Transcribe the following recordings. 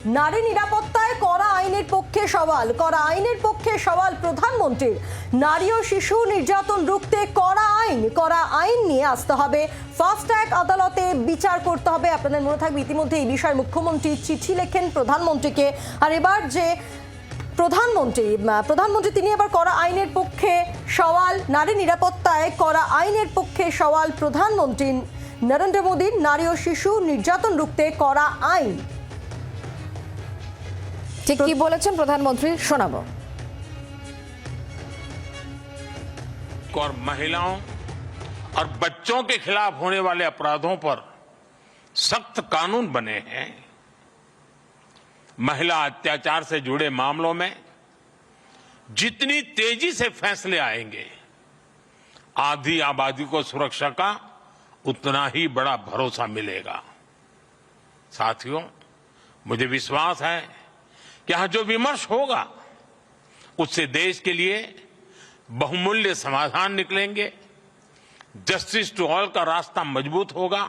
নারী নিরাপত্তায় কড়া আইনের পক্ষে সওয়াল প্রধানমন্ত্রীর। নারী ও শিশু নির্যাতন রুখতে কড়া আইন নিয়ে আসতে হবে, ফাস্ট ট্র্যাক আদালতে বিচার করতে হবে। আপনাদের মনে থাকবে ইতিমধ্যে এই বিষয়ে মুখ্যমন্ত্রী চিঠি লেখেন প্রধানমন্ত্রীকে। আর এবার যে প্রধানমন্ত্রী তিনি এবার কড়া আইনের পক্ষে সওয়াল। নারী নিরাপত্তায় কড়া আইনের পক্ষে সওয়াল প্রধানমন্ত্রী নরেন্দ্র মোদীর। নারী ও শিশু নির্যাতন রুখতে কড়া আইন। ঠিক কি বলেছেন প্রধানমন্ত্রী, শোনাবো। और महिलाओं और बच्चों के खिलाफ होने वाले अपराधों पर सख्त कानून बने हैं। महिला अत्याचार से जुड़े मामलों में जितनी तेजी से फैसले आएंगे, आधी आबादी को सुरक्षा का उतना ही बड़ा भरोसा मिलेगा। साथियों, मुझे विश्वास है कि यहां जो विमर्श होगा उससे देश के लिए बहुमूल्य समाधान निकलेंगे। जस्टिस टू ऑल का रास्ता मजबूत होगा।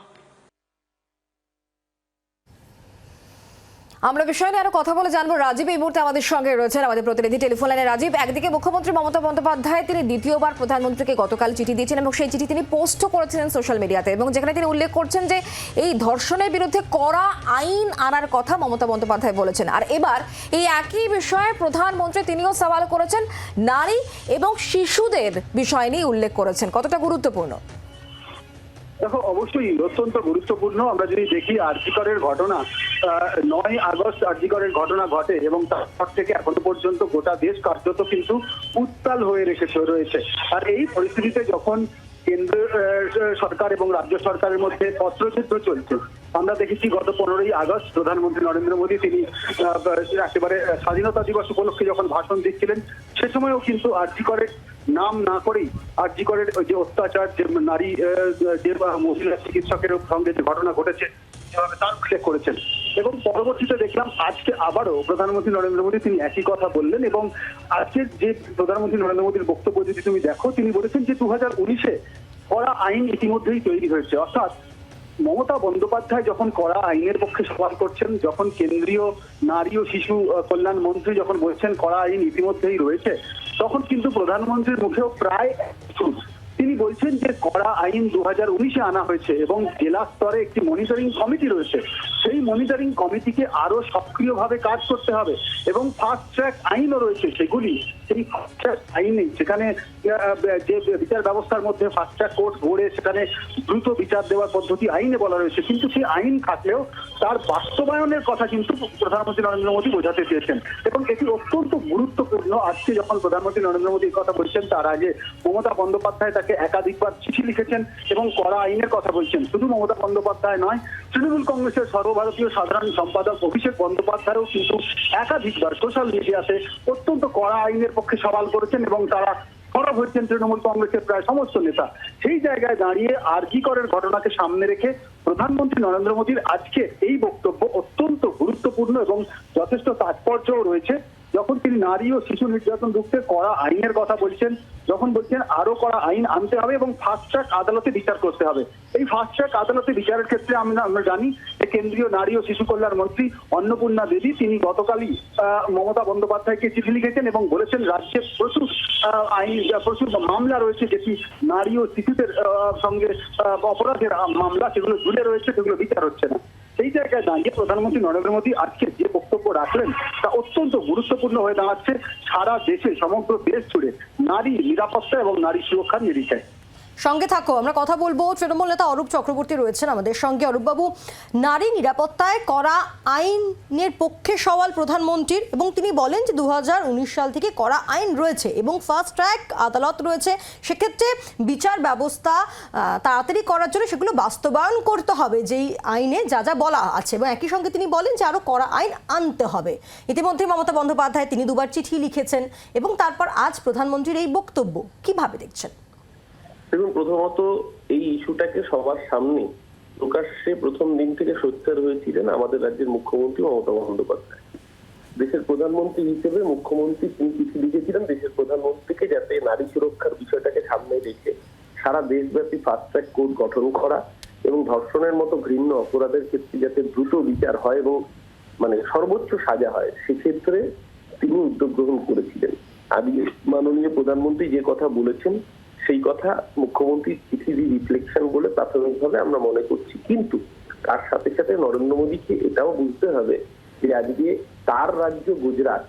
আমরা বিষয় নিয়ে আরো কথা বলে জানবো। রাজীব এই মুহূর্তে আমাদের সঙ্গে রয়েছেন, আমাদের প্রতিনিধি টেলিফোন লাইনে। রাজীব, একদিকে মুখ্যমন্ত্রী মমতা বন্দ্যোপাধ্যায় তিনি দ্বিতীয়বার প্রধানমন্ত্রীকে গতকাল চিঠি দিয়েছেন এবং সেই চিঠি তিনি পোস্টও করেছিলেন সোশ্যাল মিডিয়াতে, এবং যেখানে তিনি উল্লেখ করছেন যে এই ধর্ষণের বিরুদ্ধে কড়া আইন আনার কথা মমতা বন্দ্যোপাধ্যায় বলেছেন। আর এবার এই একই বিষয়ে প্রধানমন্ত্রী তিনিও সওয়াল করেছেন, নারী এবং শিশুদের বিষয় নিয়ে উল্লেখ করেছেন। কতটা গুরুত্বপূর্ণ? দেখো, অবশ্যই অত্যন্ত গুরুত্বপূর্ণ। আমরা যদি দেখি আরজিকরের ঘটনা, 9 আগস্ট আরজিকরের ঘটনা ঘটে এবং তারপর থেকে এখনো পর্যন্ত গোটা দেশ কার্যত কিন্তু উত্তাল হয়ে রয়েছে। আর এই পরিস্থিতিতে যখন কেন্দ্র সরকার এবং রাজ্য সরকারের মধ্যে অস্ত্রযুদ্ধ চলছে, আমরা দেখেছি গত 15ই আগস্ট প্রধানমন্ত্রী নরেন্দ্র মোদী তিনি একেবারে স্বাধীনতা দিবস উপলক্ষে যখন ভাষণ দিচ্ছিলেন, সে সময়ও কিন্তু আরজিকরের নাম না করেই আরজিকরের যে অত্যাচার, যে নারী যে মহিলা চিকিৎসকের সঙ্গে যে ঘটনা ঘটেছে তার উল্লেখ করেছেন। এবং পরবর্তীতে দেখলাম আজকে আবারও প্রধানমন্ত্রী নরেন্দ্র মোদী তিনি একই কথা বললেন। এবং আজকের যে প্রধানমন্ত্রী নরেন্দ্র মোদীর বক্তব্য যদি তুমি দেখো, তিনি বলেছেন যে 2019-এ কড়া আইন ইতিমধ্যেই তৈরি হয়েছে। অর্থাৎ মমতা বন্দ্যোপাধ্যায় যখন কড়া আইনের পক্ষে সওয়াল করছেন, যখন কেন্দ্রীয় নারী ও শিশু কল্যাণ মন্ত্রী যখন বলছেন কড়া আইন ইতিমধ্যেই রয়েছে, তখন কিন্তু প্রধানমন্ত্রীর মুখেও প্রায় তিনি বলছেন যে কড়া আইন 2019-এ আনা হয়েছে এবং জেলা স্তরে একটি মনিটরিং কমিটি রয়েছে। সেই মনিটরিং কমিটিকে আরো সক্রিয়ভাবে কাজ করতে হবে এবং ফাস্ট ট্র্যাক আইনও রয়েছে, সেগুলি সেই ফাস্ট ট্র্যাক আইনে যেখানে যে বিচার ব্যবস্থার মধ্যে ফাস্ট ট্র্যাক কোর্ট গড়ে সেখানে দ্রুত বিচার দেওয়ার পদ্ধতি আইনে বলা রয়েছে, কিন্তু সেই আইন থাকলেও তার বাস্তবায়নের কথা কিন্তু প্রধানমন্ত্রী নরেন্দ্র মোদী বোঝাতে চেয়েছেন। এবং এটি অত্যন্ত গুরুত্বপূর্ণ। আজকে যখন প্রধানমন্ত্রী নরেন্দ্র মোদী কথা বলছেন, তার আগে মমতা বন্দ্যোপাধ্যায় তাকে একাধিকবার চিঠি লিখেছেন এবং কড়া আইনের কথা বলছেন। শুধু মমতা বন্দ্যোপাধ্যায় নয়, তৃণমূল কংগ্রেসের সর্বভারতীয় সাধারণ সম্পাদক অভিষেক বন্দ্যোপাধ্যায়ও কিন্তু একাধিকবার সোশ্যাল মিডিয়াতে অত্যন্ত কড়া আইনের পক্ষে সওয়াল করেছেন এবং তারা সরব হচ্ছেন তৃণমূল কংগ্রেসের প্রায় সমস্ত নেতা। সেই জায়গায় দাঁড়িয়ে আরজিকরের ঘটনাকে সামনে রেখে প্রধানমন্ত্রী নরেন্দ্র মোদীর আজকে এই বক্তব্য অত্যন্ত গুরুত্বপূর্ণ এবং যথেষ্ট তাৎপর্যও রয়েছে। যখন তিনি নারী ও শিশু নির্যাতন রুখতে কড়া আইনের কথা বলছেন, যখন বলছেন আরো কড়া আইন আনতে হবে এবং ফাস্ট ট্র্যাক আদালতে বিচার করতে হবে। এই ফাস্ট ট্র্যাক আদালতে বিচারের ক্ষেত্রে আমরা জানি যে কেন্দ্রীয় নারী ও শিশু কল্যাণ মন্ত্রী অন্নপূর্ণা দেবী তিনি গতকালই মমতা বন্দ্যোপাধ্যায়কে চিঠি লিখেছেন এবং বলেছেন রাজ্যে প্রচুর মামলা রয়েছে, যেটি নারী ও শিশুদের সঙ্গে অপরাধের মামলা, সেগুলো ঝুলে রয়েছে, সেগুলো বিচার হচ্ছে না। সেই জায়গায় দাঁড়িয়ে প্রধানমন্ত্রী নরেন্দ্র মোদী আজকে যে বক্তব্য রাখলেন তা অত্যন্ত গুরুত্বপূর্ণ হয়ে দাঁড়াচ্ছে সারা দেশে, সমগ্র দেশ জুড়ে নারী নিরাপত্তা এবং নারী সুরক্ষার নিরিখে। সঙ্গে থাকো, আমরা কথা বলবো। তৃণমূল নেতা অরূপ চক্রবর্তী রয়েছেন আমাদের সঙ্গে। অরূপবাবু, নারী নিরাপত্তায় কড়া আইনের পক্ষে সওয়াল প্রধানমন্ত্রীর এবং তিনি বলেন যে 2019 সাল থেকে কড়া আইন রয়েছে এবং ফাস্ট ট্র্যাক আদালত রয়েছে। সেক্ষেত্রে বিচার ব্যবস্থা তাড়াতাড়ি করার জন্য সেগুলো বাস্তবায়ন করতে হবে যেই আইনে যা যা বলা আছে, এবং একই সঙ্গে তিনি বলেন যে আরও কড়া আইন আনতে হবে। ইতিমধ্যে মমতা বন্দ্যোপাধ্যায় তিনি 2বার চিঠি লিখেছেন এবং তারপর আজ প্রধানমন্ত্রীর এই বক্তব্য কিভাবে দেখছেন? দেখুন, প্রথমত এই ইস্যুটাকে সবার সামনে প্রকাশ্যে প্রথম দিন থেকে সোচ্চার হয়েছিলেন আমাদের রাজ্যের মুখ্যমন্ত্রী মমতা বন্দ্যোপাধ্যায়। দেশের প্রধানমন্ত্রী হিসেবে মুখ্যমন্ত্রী তিনি চিঠি লিখেছিলেন দেশের প্রধানমন্ত্রীকে, যাতে নারী সুরক্ষার বিষয়টাকে সামনে রেখে সারা দেশব্যাপী ফাস্ট ট্র্যাক কোর্ট গঠন করা এবং ধর্ষণের মতো ঘৃণ্য অপরাধের ক্ষেত্রে যাতে দ্রুত বিচার হয় এবং মানে সর্বোচ্চ সাজা হয়, সেক্ষেত্রে তিনি উদ্যোগ গ্রহণ করেছিলেন। আজকে মাননীয় প্রধানমন্ত্রী যে কথা বলেছেন সেই কথা মুখ্যমন্ত্রীর চিঠির রিফ্লেকশন বলে প্রাথমিকভাবে আমরা মনে করছি। কিন্তু তার সাথে সাথে নরেন্দ্র মোদীকে এটাও বুঝতে হবে যে আজকে তার রাজ্য গুজরাট,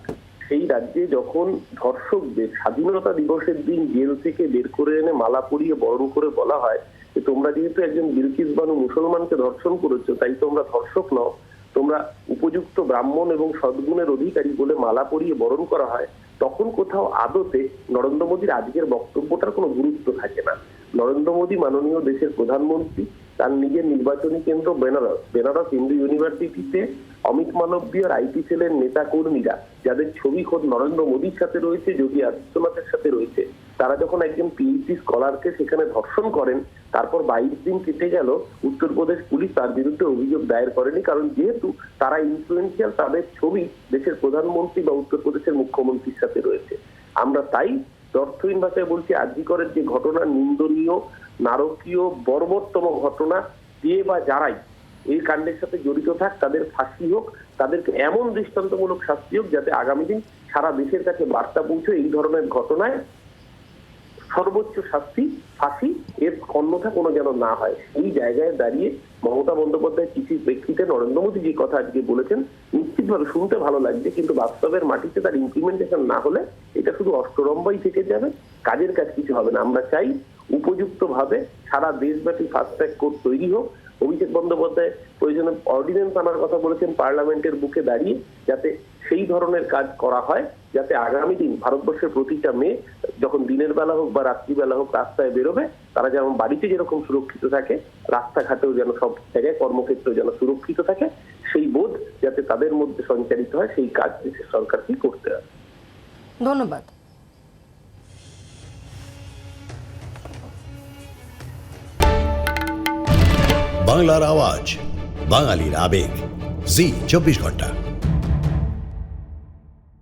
সেই রাজ্যে যখন ধর্ষকদের স্বাধীনতা দিবসের দিন জেল থেকে বের করে এনে মালা পরিয়ে বরণ করে বলা হয় যে তোমরা যেহেতু একজন বিলকিস বানু মুসলমানকে ধর্ষণ করেছো তাই তোমরা ধর্ষক নও, তোমরা উপযুক্ত ব্রাহ্মণ এবং সদ্গুণের অধিকারী বলে মালা পরিয়ে বরণ করা হয়, তখন কোথাও আদতে নরেন্দ্র মোদীর আজকের বক্তব্যটার কোনো গুরুত্ব থাকে না। নরেন্দ্র মোদী মাননীয় দেশের প্রধানমন্ত্রী, তার নিজের নির্বাচনী কেন্দ্র বেনারস হিন্দু ইউনিভার্সিটিতে অমিত মালব্যর আইটি সেলের নেতা কর্মীরা, যাদের ছবি খোদ নরেন্দ্র মোদীর সাথে রয়েছে, যোগী আদিত্যনাথের সাথে রয়েছে, তারা যখন একজন পিএইচডি স্কলারকে সেখানে ধর্ষণ করেন, তারপর 22 দিন কেটে গেল, উত্তরপ্রদেশ পুলিশ তার বিরুদ্ধে অভিযোগ দায়ের করেনি, কারণ যেহেতু তারা ইনফ্লুয়েন্সিয়াল, তাদের ছবি দেশের প্রধানমন্ত্রী বা উত্তরপ্রদেশের মুখ্যমন্ত্রীর সাথে রয়েছে। আমরা তাই অর্থহীন ভাষায় বলছি, আরজিকরের যে ঘটনা নিন্দনীয়, নারকীয়, বর্বরতম ঘটনা, যে বা যারাই এই কাণ্ডের সাথে জড়িত থাক তাদের ফাঁসি হোক, তাদেরকে এমন দৃষ্টান্তমূলক শাস্তি হোক যাতে আগামী দিন সারা দেশের কাছে বার্তা পৌঁছে এই ধরনের ঘটনায় সর্বোচ্চ শাস্তি ফাঁসি, এর অন্যথা কোনো যেন না হয়। এই জায়গায় দাঁড়িয়ে মমতা বন্দ্যোপাধ্যায় চিঠির প্রেক্ষিতে নরেন্দ্র মোদী যে কথা আজকে বলেছেন নিশ্চিতভাবে শুনতে ভালো লাগছে, কিন্তু বাস্তবের মাটিতে তার ইমপ্লিমেন্টেশন না হলে এটা শুধু অষ্টরম্বাই থেকে যাবে, কাজের কাজ কিছু হবে না। আমরা চাই উপযুক্তভাবে সারা দেশব্যাপী ফাস্ট ট্র্যাক কোর্ট তৈরি হোক। অভিষেক বন্দ্যোপাধ্যায় প্রয়োজনে অর্ডিন্যান্স আনার কথা বলেছেন পার্লামেন্টের বুকে দাঁড়িয়ে, যাতে সেই ধরনের কাজ করা হয়, যাতে আগামী দিন ভারতবর্ষের প্রতিটা মেয়ে যখন দিনের বেলা হোক বা রাত্রিবেলা হোক রাস্তায় বেরোবে, তারা যেমন বাড়িতে যেরকম সুরক্ষিত থাকে, রাস্তাঘাটেও যেন সব জায়গায় কর্মক্ষেত্রেও যেন সুরক্ষিত থাকে, সেই বোধ যাতে তাদের মধ্যে সঞ্চারিত হয়, সেই কাজ দেশের সরকারকেই করতে হবে। ধন্যবাদ। বাংলার আওয়াজ, বাঙালির আবেগ, জি 24 ঘন্টা।